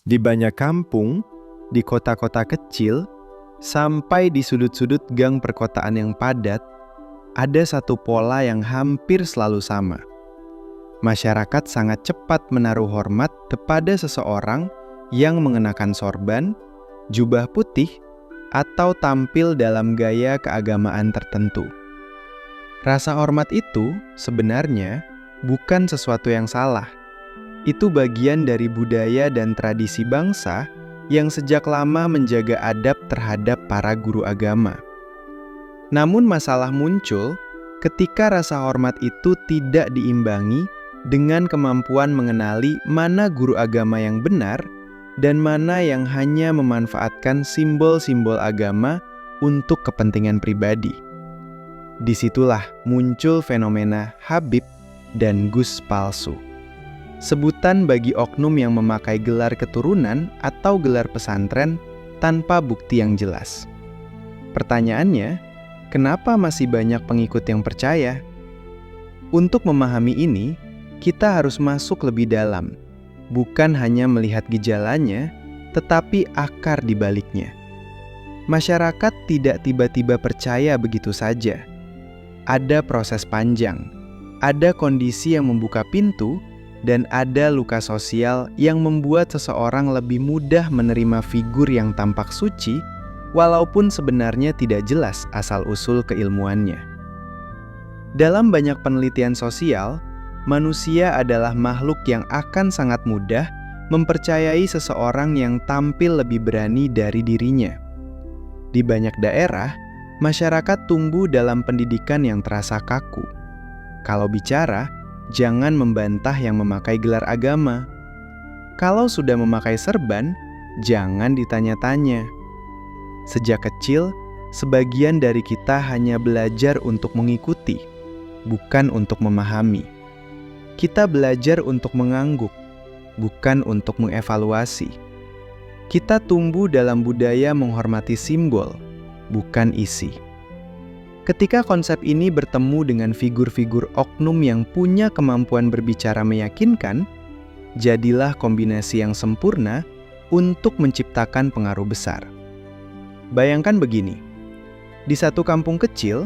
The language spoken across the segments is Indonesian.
Di banyak kampung, di kota-kota kecil, sampai di sudut-sudut gang perkotaan yang padat, ada satu pola yang hampir selalu sama. Masyarakat sangat cepat menaruh hormat kepada seseorang yang mengenakan sorban, jubah putih, atau tampil dalam gaya keagamaan tertentu. Rasa hormat itu sebenarnya bukan sesuatu yang salah. Itu bagian dari budaya dan tradisi bangsa yang sejak lama menjaga adab terhadap para guru agama. Namun masalah muncul ketika rasa hormat itu tidak diimbangi dengan kemampuan mengenali mana guru agama yang benar dan mana yang hanya memanfaatkan simbol-simbol agama untuk kepentingan pribadi. Disitulah muncul fenomena Habib dan Gus palsu. Sebutan bagi oknum yang memakai gelar keturunan atau gelar pesantren tanpa bukti yang jelas. Pertanyaannya, kenapa masih banyak pengikut yang percaya? Untuk memahami ini, kita harus masuk lebih dalam, bukan hanya melihat gejalanya, tetapi akar di baliknya. Masyarakat tidak tiba-tiba percaya begitu saja. Ada proses panjang, ada kondisi yang membuka pintu, dan ada luka sosial yang membuat seseorang lebih mudah menerima figur yang tampak suci, walaupun sebenarnya tidak jelas asal-usul keilmuannya. Dalam banyak penelitian sosial, manusia adalah makhluk yang akan sangat mudah mempercayai seseorang yang tampil lebih berani dari dirinya. Di banyak daerah, masyarakat tumbuh dalam pendidikan yang terasa kaku. Kalau bicara, jangan membantah yang memakai gelar agama. Kalau sudah memakai serban, jangan ditanya-tanya. Sejak kecil, sebagian dari kita hanya belajar untuk mengikuti, bukan untuk memahami. Kita belajar untuk mengangguk, bukan untuk mengevaluasi. Kita tumbuh dalam budaya menghormati simbol, bukan isi. Ketika konsep ini bertemu dengan figur-figur oknum yang punya kemampuan berbicara meyakinkan, jadilah kombinasi yang sempurna untuk menciptakan pengaruh besar. Bayangkan begini, di satu kampung kecil,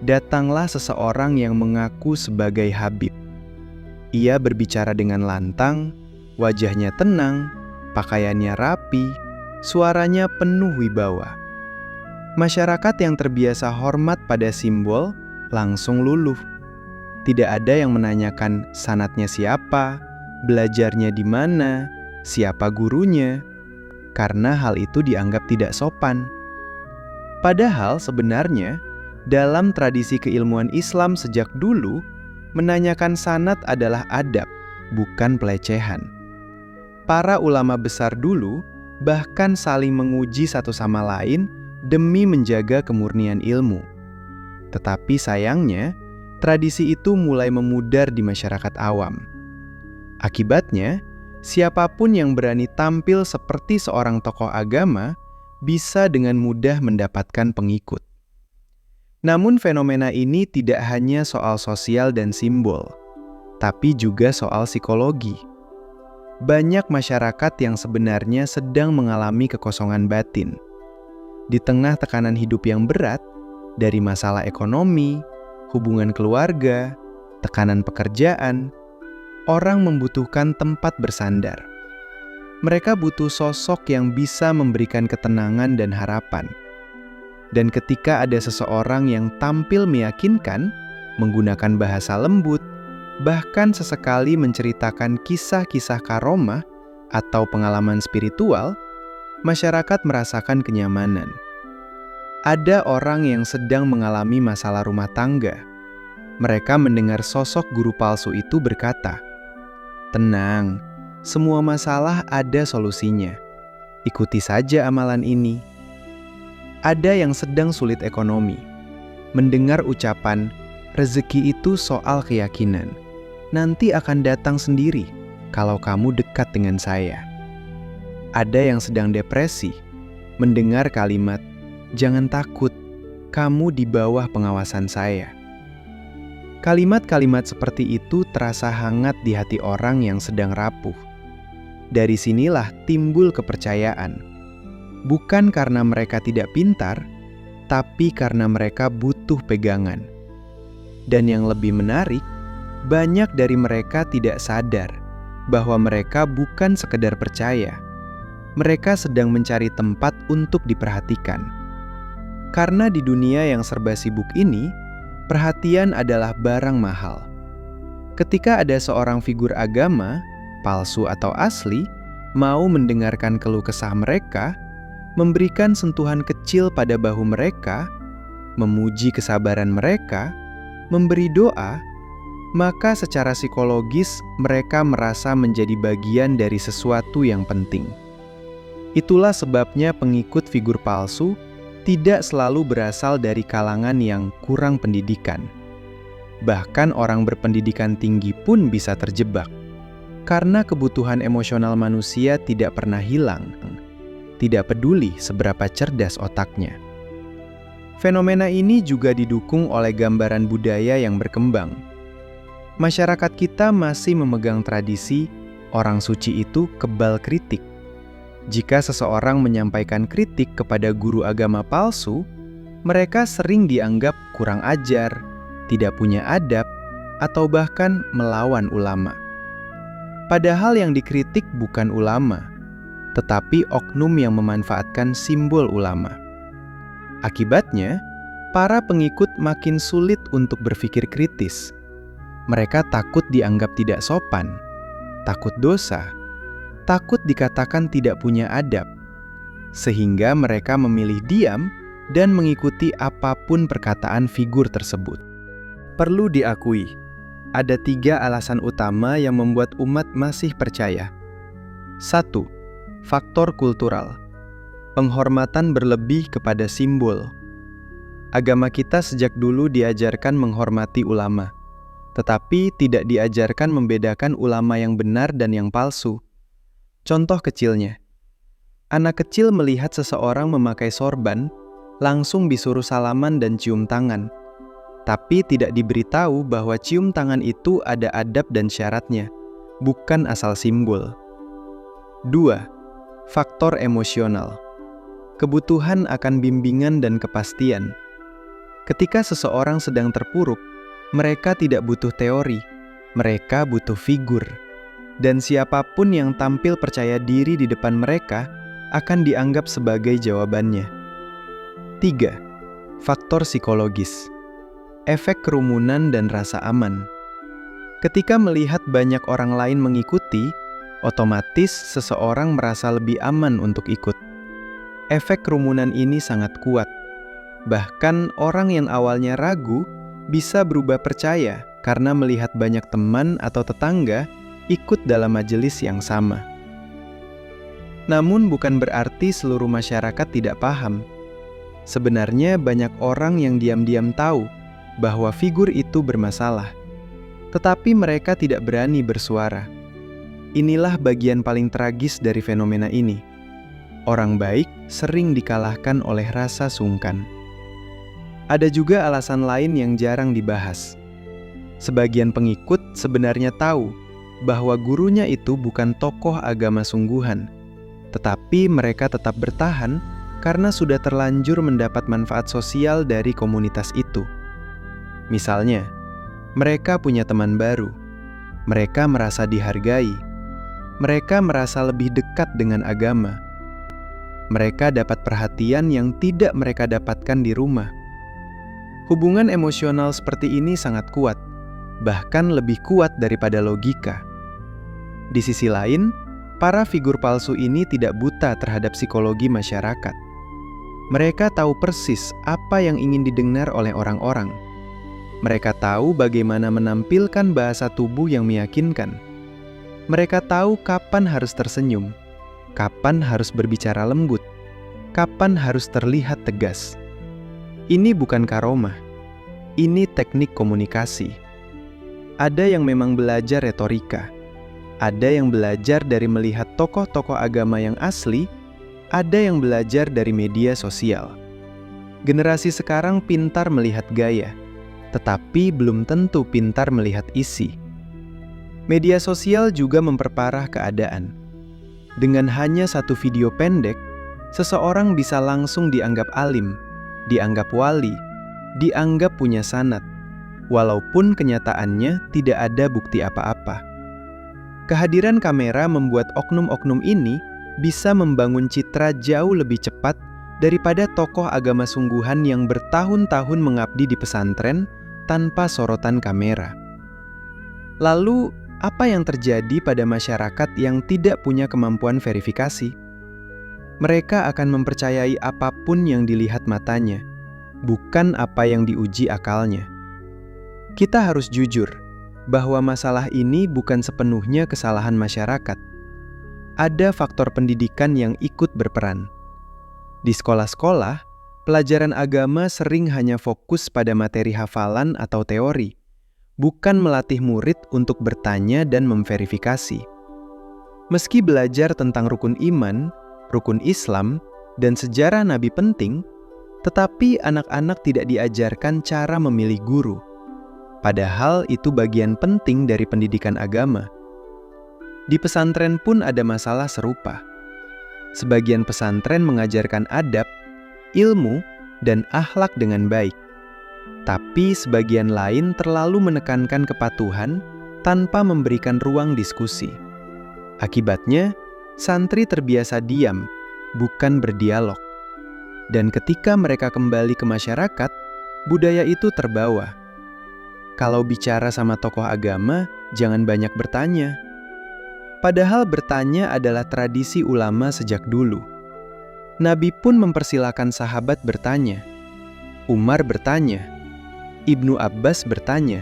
datanglah seseorang yang mengaku sebagai Habib. Ia berbicara dengan lantang, wajahnya tenang, pakaiannya rapi, suaranya penuh wibawa. Masyarakat yang terbiasa hormat pada simbol langsung luluh. Tidak ada yang menanyakan sanatnya siapa, belajarnya di mana, siapa gurunya, karena hal itu dianggap tidak sopan. Padahal sebenarnya, dalam tradisi keilmuan Islam sejak dulu, menanyakan sanad adalah adab, bukan pelecehan. Para ulama besar dulu bahkan saling menguji satu sama lain demi menjaga kemurnian ilmu. Tetapi sayangnya, tradisi itu mulai memudar di masyarakat awam. Akibatnya, siapapun yang berani tampil seperti seorang tokoh agama bisa dengan mudah mendapatkan pengikut. Namun fenomena ini tidak hanya soal sosial dan simbol, tapi juga soal psikologi. Banyak masyarakat yang sebenarnya sedang mengalami kekosongan batin. Di tengah tekanan hidup yang berat, dari masalah ekonomi, hubungan keluarga, tekanan pekerjaan, orang membutuhkan tempat bersandar. Mereka butuh sosok yang bisa memberikan ketenangan dan harapan. Dan ketika ada seseorang yang tampil meyakinkan, menggunakan bahasa lembut, bahkan sesekali menceritakan kisah-kisah karomah atau pengalaman spiritual, masyarakat merasakan kenyamanan. Ada orang yang sedang mengalami masalah rumah tangga. Mereka mendengar sosok guru palsu itu berkata, "Tenang, semua masalah ada solusinya. Ikuti saja amalan ini." Ada yang sedang sulit ekonomi. Mendengar ucapan, rezeki itu soal keyakinan. Nanti akan datang sendiri kalau kamu dekat dengan saya. Ada yang sedang depresi. Mendengar kalimat, jangan takut, kamu di bawah pengawasan saya. Kalimat-kalimat seperti itu terasa hangat di hati orang yang sedang rapuh. Dari sinilah timbul kepercayaan. Bukan karena mereka tidak pintar, tapi karena mereka butuh pegangan. Dan yang lebih menarik, banyak dari mereka tidak sadar bahwa mereka bukan sekedar percaya. Mereka sedang mencari tempat untuk diperhatikan. Karena di dunia yang serba sibuk ini, perhatian adalah barang mahal. Ketika ada seorang figur agama, palsu atau asli, mau mendengarkan keluh kesah mereka, memberikan sentuhan kecil pada bahu mereka, memuji kesabaran mereka, memberi doa, maka secara psikologis mereka merasa menjadi bagian dari sesuatu yang penting. Itulah sebabnya pengikut figur palsu tidak selalu berasal dari kalangan yang kurang pendidikan. Bahkan orang berpendidikan tinggi pun bisa terjebak, karena kebutuhan emosional manusia tidak pernah hilang, tidak peduli seberapa cerdas otaknya. Fenomena ini juga didukung oleh gambaran budaya yang berkembang. Masyarakat kita masih memegang tradisi orang suci itu kebal kritik. Jika seseorang menyampaikan kritik kepada guru agama palsu, mereka sering dianggap kurang ajar, tidak punya adab, atau bahkan melawan ulama. Padahal yang dikritik bukan ulama, tetapi oknum yang memanfaatkan simbol ulama. Akibatnya, para pengikut makin sulit untuk berpikir kritis. Mereka takut dianggap tidak sopan, takut dosa, takut dikatakan tidak punya adab, sehingga mereka memilih diam dan mengikuti apapun perkataan figur tersebut. Perlu diakui, ada 3 alasan utama yang membuat umat masih percaya. 1. Faktor kultural. Penghormatan berlebih kepada simbol. Agama kita sejak dulu diajarkan menghormati ulama, tetapi tidak diajarkan membedakan ulama yang benar dan yang palsu. Contoh kecilnya, anak kecil melihat seseorang memakai sorban, langsung disuruh salaman dan cium tangan, tapi tidak diberitahu bahwa cium tangan itu ada adab dan syaratnya, bukan asal simbol. 2. Faktor emosional. Kebutuhan akan bimbingan dan kepastian. Ketika seseorang sedang terpuruk, mereka tidak butuh teori, mereka butuh figur. Dan siapapun yang tampil percaya diri di depan mereka akan dianggap sebagai jawabannya. 3. Faktor psikologis. Efek kerumunan dan rasa aman. Ketika melihat banyak orang lain mengikuti, otomatis seseorang merasa lebih aman untuk ikut. Efek kerumunan ini sangat kuat. Bahkan orang yang awalnya ragu bisa berubah percaya karena melihat banyak teman atau tetangga ikut dalam majelis yang sama. Namun bukan berarti seluruh masyarakat tidak paham. Sebenarnya banyak orang yang diam-diam tahu bahwa figur itu bermasalah, tetapi mereka tidak berani bersuara. Inilah bagian paling tragis dari fenomena ini. Orang baik sering dikalahkan oleh rasa sungkan. Ada juga alasan lain yang jarang dibahas. Sebagian pengikut sebenarnya tahu bahwa gurunya itu bukan tokoh agama sungguhan, tetapi mereka tetap bertahan karena sudah terlanjur mendapat manfaat sosial dari komunitas itu. Misalnya, mereka punya teman baru, mereka merasa dihargai, mereka merasa lebih dekat dengan agama, mereka dapat perhatian yang tidak mereka dapatkan di rumah. Hubungan emosional seperti ini sangat kuat, bahkan lebih kuat daripada logika. Di sisi lain, para figur palsu ini tidak buta terhadap psikologi masyarakat. Mereka tahu persis apa yang ingin didengar oleh orang-orang. Mereka tahu bagaimana menampilkan bahasa tubuh yang meyakinkan. Mereka tahu kapan harus tersenyum, kapan harus berbicara lembut, kapan harus terlihat tegas. Ini bukan karomah, ini teknik komunikasi. Ada yang memang belajar retorika, ada yang belajar dari melihat tokoh-tokoh agama yang asli, ada yang belajar dari media sosial. Generasi sekarang pintar melihat gaya, tetapi belum tentu pintar melihat isi. Media sosial juga memperparah keadaan. Dengan hanya satu video pendek, seseorang bisa langsung dianggap alim, dianggap wali, dianggap punya sanad, walaupun kenyataannya tidak ada bukti apa-apa. Kehadiran kamera membuat oknum-oknum ini bisa membangun citra jauh lebih cepat daripada tokoh agama sungguhan yang bertahun-tahun mengabdi di pesantren tanpa sorotan kamera. Lalu, apa yang terjadi pada masyarakat yang tidak punya kemampuan verifikasi? Mereka akan mempercayai apapun yang dilihat matanya, bukan apa yang diuji akalnya. Kita harus jujur bahwa masalah ini bukan sepenuhnya kesalahan masyarakat. Ada faktor pendidikan yang ikut berperan. Di sekolah-sekolah, pelajaran agama sering hanya fokus pada materi hafalan atau teori, bukan melatih murid untuk bertanya dan memverifikasi. Meski belajar tentang rukun iman, rukun Islam, dan sejarah Nabi penting, tetapi anak-anak tidak diajarkan cara memilih guru. Padahal itu bagian penting dari pendidikan agama. Di pesantren pun ada masalah serupa. Sebagian pesantren mengajarkan adab, ilmu, dan akhlak dengan baik. Tapi sebagian lain terlalu menekankan kepatuhan tanpa memberikan ruang diskusi. Akibatnya, santri terbiasa diam, bukan berdialog. Dan ketika mereka kembali ke masyarakat, budaya itu terbawa. Kalau bicara sama tokoh agama, jangan banyak bertanya. Padahal bertanya adalah tradisi ulama sejak dulu. Nabi pun mempersilakan sahabat bertanya. Umar bertanya. Ibnu Abbas bertanya.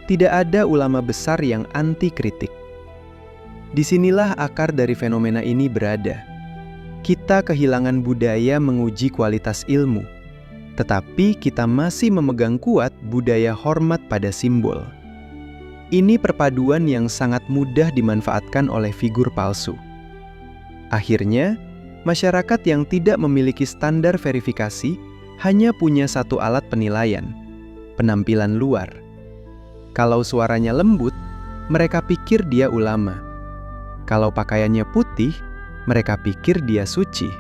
Tidak ada ulama besar yang anti kritik. Disinilah akar dari fenomena ini berada. Kita kehilangan budaya menguji kualitas ilmu, tetapi kita masih memegang kuat budaya hormat pada simbol. Ini perpaduan yang sangat mudah dimanfaatkan oleh figur palsu. Akhirnya, masyarakat yang tidak memiliki standar verifikasi hanya punya satu alat penilaian, penampilan luar. Kalau suaranya lembut, mereka pikir dia ulama. Kalau pakaiannya putih, mereka pikir dia suci.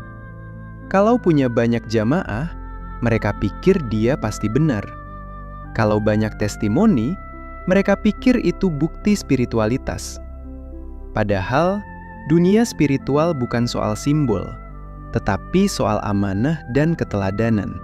Kalau punya banyak jamaah, mereka pikir dia pasti benar. Kalau banyak testimoni, mereka pikir itu bukti spiritualitas. Padahal, dunia spiritual bukan soal simbol, tetapi soal amanah dan keteladanan.